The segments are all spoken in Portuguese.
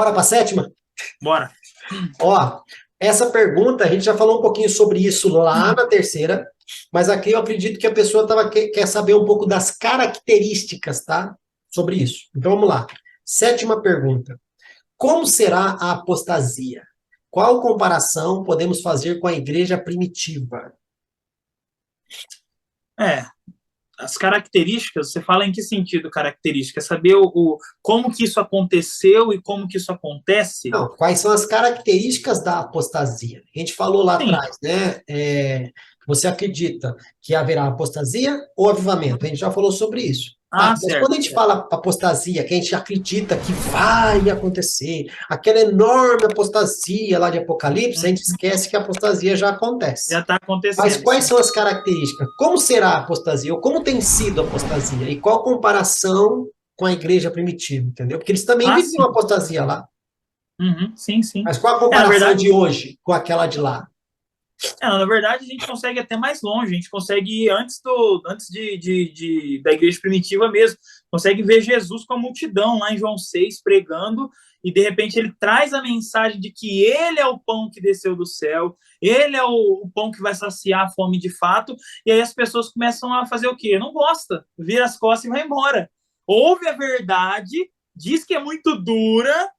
Bora para a sétima? Bora. Ó, essa pergunta, a gente já falou um pouquinho sobre isso lá na terceira, mas aqui eu acredito que a pessoa quer saber um pouco das características, tá? Sobre isso. Então vamos lá. Sétima pergunta. Como será a apostasia? Qual comparação podemos fazer com a igreja primitiva? É, as características, você fala em que sentido característica? Saber como que isso aconteceu e como que isso acontece? Não, quais são as características da apostasia? A gente falou lá Sim. atrás, né? Você acredita que haverá apostasia ou avivamento? A gente já falou sobre isso. Tá, Ah, mas quando certo, a gente certo. fala apostasia, que a gente acredita que vai acontecer, aquela enorme apostasia lá de Apocalipse, a gente esquece que a apostasia já Já acontece. está Mas acontecendo, quais sim. são as características? Como será a apostasia? Ou como tem sido a apostasia? E qual comparação com a igreja primitiva, entendeu? Porque eles também Ah, viviam sim. apostasia lá. Uhum, sim, sim. Mas qual a Na comparação verdade, de hoje com aquela de lá? na verdade, a gente consegue ir até mais longe, a gente consegue ir da igreja primitiva mesmo, consegue ver Jesus com a multidão lá em João 6 pregando, e de repente ele traz a mensagem de que ele é o pão que desceu do céu, ele é o pão que vai saciar a fome de fato, e aí as pessoas começam a fazer o quê? Não gosta, vira as costas e vai embora. Ouve a verdade, diz que é muito dura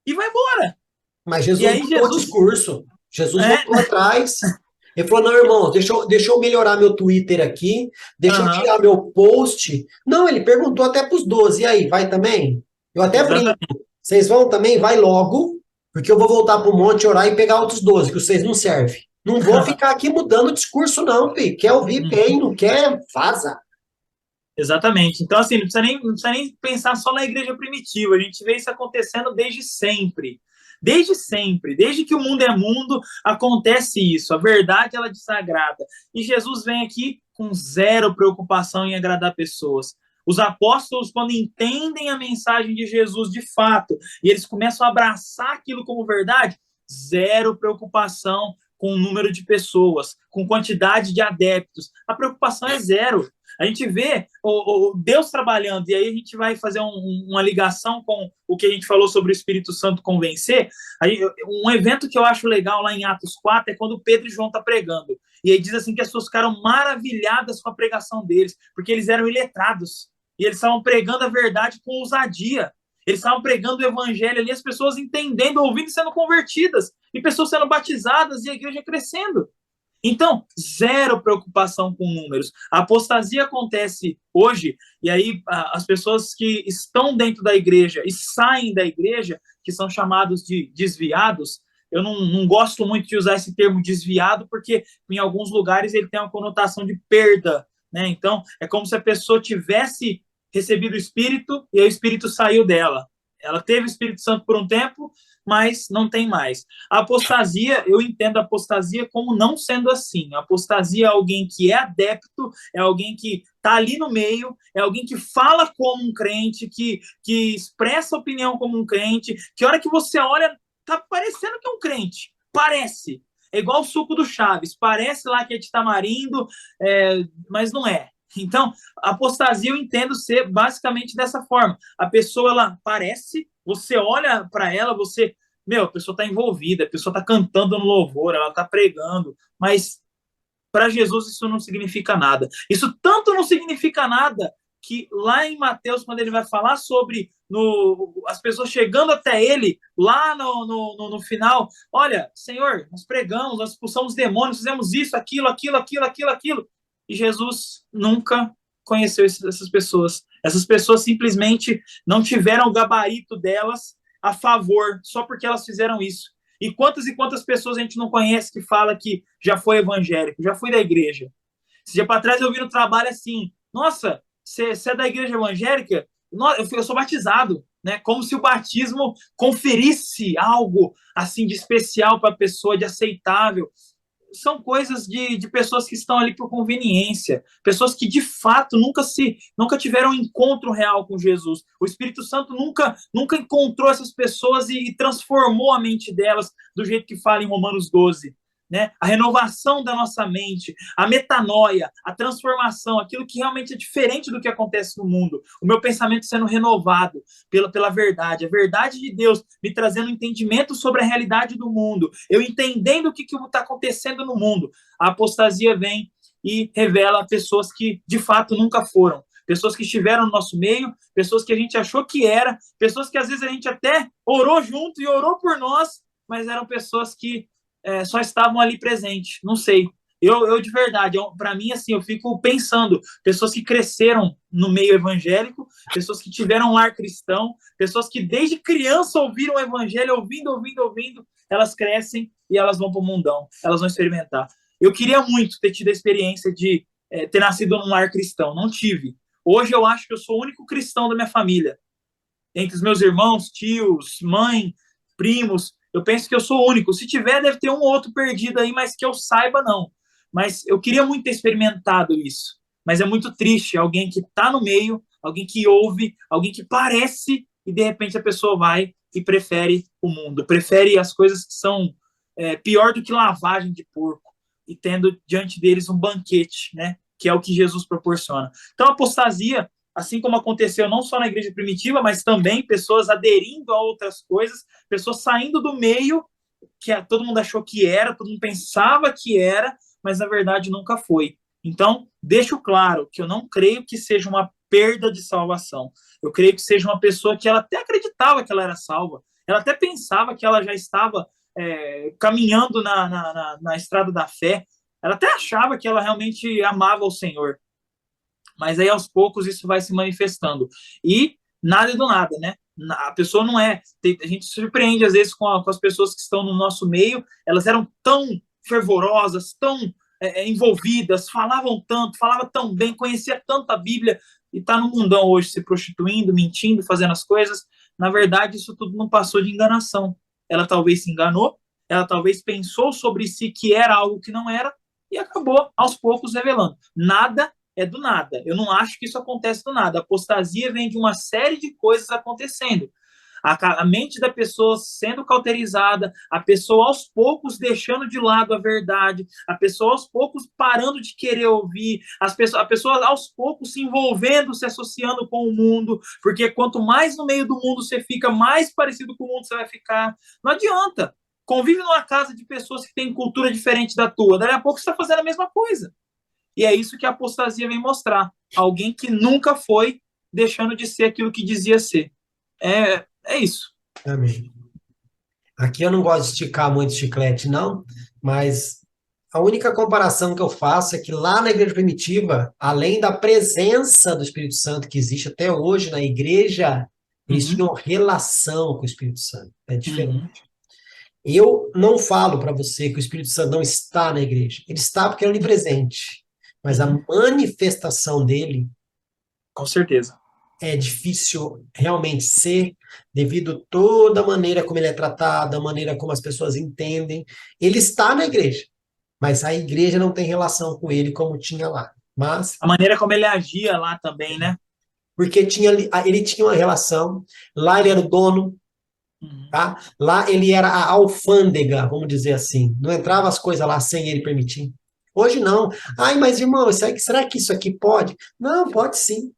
e vai embora. Mas E Jesus aí mudou o Jesus, discurso. Jesus é, voltou atrás. Ele falou: não, irmão, deixa eu melhorar meu Twitter aqui, deixa eu aham, tirar meu post. Não, ele perguntou até para os 12. E aí, vai também? Eu até brinco. exatamente. Vocês vão também? Vai logo, porque eu vou voltar para o monte orar e pegar outros 12, que vocês não servem. Não vou ficar aqui mudando o discurso, não, filho. Quer ouvir bem, não quer? Vaza. Exatamente. Então, assim, não precisa nem pensar só na igreja primitiva. A gente vê isso acontecendo desde sempre. Desde sempre. Desde que o mundo é mundo, acontece isso. A verdade, ela desagrada. E Jesus vem aqui com zero preocupação em agradar pessoas. Os apóstolos, quando entendem a mensagem de Jesus de fato, e eles começam a abraçar aquilo como verdade, zero preocupação com o número de pessoas, com quantidade de adeptos. A preocupação é zero. A gente vê o Deus trabalhando, e aí a gente vai fazer uma ligação com o que a gente falou sobre o Espírito Santo convencer. Aí, um evento que eu acho legal lá em Atos 4 é quando Pedro e João estão pregando. E aí diz assim que as pessoas ficaram maravilhadas com a pregação deles, porque eles eram iletrados. E eles estavam pregando a verdade com ousadia. Eles estavam pregando o evangelho ali, as pessoas entendendo, ouvindo e sendo convertidas. E pessoas sendo batizadas e a igreja crescendo. Então, zero preocupação com números. A apostasia acontece hoje, e aí as pessoas que estão dentro da igreja e saem da igreja, que são chamados de desviados, eu não gosto muito de usar esse termo desviado, porque em alguns lugares ele tem uma conotação de perda, né? Então, é como se a pessoa tivesse recebido o Espírito e aí o Espírito saiu dela. Ela teve o Espírito Santo por um tempo, mas não tem mais. A apostasia, eu entendo a apostasia como não sendo assim. A apostasia é alguém que é adepto, é alguém que está ali no meio, é alguém que fala como um crente, que expressa opinião como um crente, que a hora que você olha, tá parecendo que é um crente. Parece. É igual o suco do Chaves. Parece lá que é de tamarindo, mas não é. Então, a apostasia eu entendo ser basicamente dessa forma. A pessoa, ela parece, você olha para ela, a pessoa está envolvida, a pessoa está cantando no louvor, ela está pregando, mas para Jesus isso não significa nada. Isso tanto não significa nada que lá em Mateus, quando ele vai falar sobre as pessoas chegando até ele, lá no final, olha, Senhor, nós pregamos, nós expulsamos demônios, fizemos isso, aquilo, e Jesus nunca conheceu essas pessoas. Essas pessoas simplesmente não tiveram o gabarito delas a favor, só porque elas fizeram isso. E quantas pessoas a gente não conhece que fala que já foi evangélico, já foi da igreja. Esse dia para trás eu vi no trabalho assim, nossa, você é da igreja evangélica? Eu sou batizado, né? Como se o batismo conferisse algo assim de especial para a pessoa, de aceitável. São coisas de pessoas que estão ali por conveniência, pessoas que de fato nunca tiveram um encontro real com Jesus. O Espírito Santo nunca encontrou essas pessoas e transformou a mente delas do jeito que fala em Romanos 12. né? A renovação da nossa mente, a metanoia, a transformação, aquilo que realmente é diferente do que acontece no mundo. O meu pensamento sendo renovado pela verdade, a verdade de Deus me trazendo entendimento sobre a realidade do mundo, eu entendendo o que está acontecendo no mundo. A apostasia vem e revela pessoas que de fato nunca foram. Pessoas que estiveram no nosso meio, pessoas que a gente achou que era, pessoas que às vezes a gente até orou junto e orou por nós, mas eram pessoas que só estavam ali presentes. Não sei. Eu de verdade, para mim, assim, eu fico pensando, pessoas que cresceram no meio evangélico, pessoas que tiveram um lar cristão, pessoas que desde criança ouviram o evangelho, ouvindo, elas crescem e elas vão para o mundão, elas vão experimentar. Eu queria muito ter tido a experiência de ter nascido num lar cristão, não tive. Hoje eu acho que eu sou o único cristão da minha família. Entre os meus irmãos, tios, mãe, primos, eu penso que eu sou o único. Se tiver, deve ter um ou outro perdido aí, mas que eu saiba, não. Mas eu queria muito ter experimentado isso. Mas é muito triste alguém que está no meio, alguém que ouve, alguém que parece, e de repente a pessoa vai e prefere o mundo, prefere as coisas que são pior do que lavagem de porco, e tendo diante deles um banquete, né? Que é o que Jesus proporciona. Então, a apostasia, assim como aconteceu não só na igreja primitiva, mas também pessoas aderindo a outras coisas, pessoas saindo do meio que todo mundo achou que era, todo mundo pensava que era, mas na verdade nunca foi. Então, deixo claro que eu não creio que seja uma perda de salvação. Eu creio que seja uma pessoa que ela até acreditava que ela era salva, ela até pensava que ela já estava caminhando na estrada da fé, ela até achava que ela realmente amava o Senhor, mas aí aos poucos isso vai se manifestando. E nada é do nada, né? A pessoa não é. A gente se surpreende às vezes com as pessoas que estão no nosso meio, elas eram tão fervorosas, tão envolvidas, falavam tão bem, conhecia tanto a Bíblia, e está no mundão hoje se prostituindo, mentindo, fazendo as coisas. Na verdade, isso tudo não passou de enganação. Ela talvez se enganou, ela talvez pensou sobre si que era algo que não era, e acabou aos poucos revelando. Nada é do nada. Eu não acho que isso acontece do nada. A apostasia vem de uma série de coisas acontecendo. A mente da pessoa sendo cauterizada, a pessoa aos poucos deixando de lado a verdade, a pessoa aos poucos parando de querer ouvir, a pessoa aos poucos se envolvendo, se associando com o mundo, porque quanto mais no meio do mundo você fica, mais parecido com o mundo você vai ficar. Não adianta. Convive numa casa de pessoas que têm cultura diferente da tua, daí a pouco você está fazendo a mesma coisa. E é isso que a apostasia vem mostrar. Alguém que nunca foi deixando de ser aquilo que dizia ser. É isso. Amém. Aqui eu não gosto de esticar muito chiclete, não, mas a única comparação que eu faço é que lá na igreja primitiva, além da presença do Espírito Santo que existe até hoje na igreja, eles tinham relação com o Espírito Santo. É diferente. Uhum. Eu não falo para você que o Espírito Santo não está na igreja. Ele está porque é onipresente. Mas a manifestação dele Com certeza. é difícil realmente ser, devido a toda a maneira como ele é tratado, a maneira como as pessoas entendem. Ele está na igreja, mas a igreja não tem relação com ele como tinha lá. Mas, A maneira como ele agia lá também, né? porque ele tinha uma relação, lá ele era o dono, tá? Lá ele era a alfândega, vamos dizer assim. Não entrava as coisas lá sem ele permitir. Hoje não. Ai, mas irmão, será que isso aqui pode? Não, pode sim.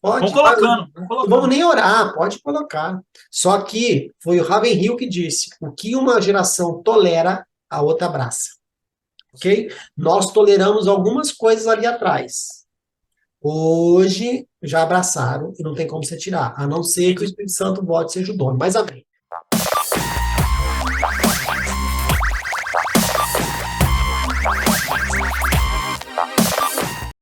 Vamos Pode, vai lá. colocando, vamos Não vamos colocando. nem orar, pode colocar. Só que foi o Ravenhill que disse: o que uma geração tolera, a outra abraça. Ok? Nós toleramos algumas coisas ali atrás. Hoje já abraçaram e não tem como você tirar, a não ser que o Espírito Santo volte e seja o dono. Mas amém.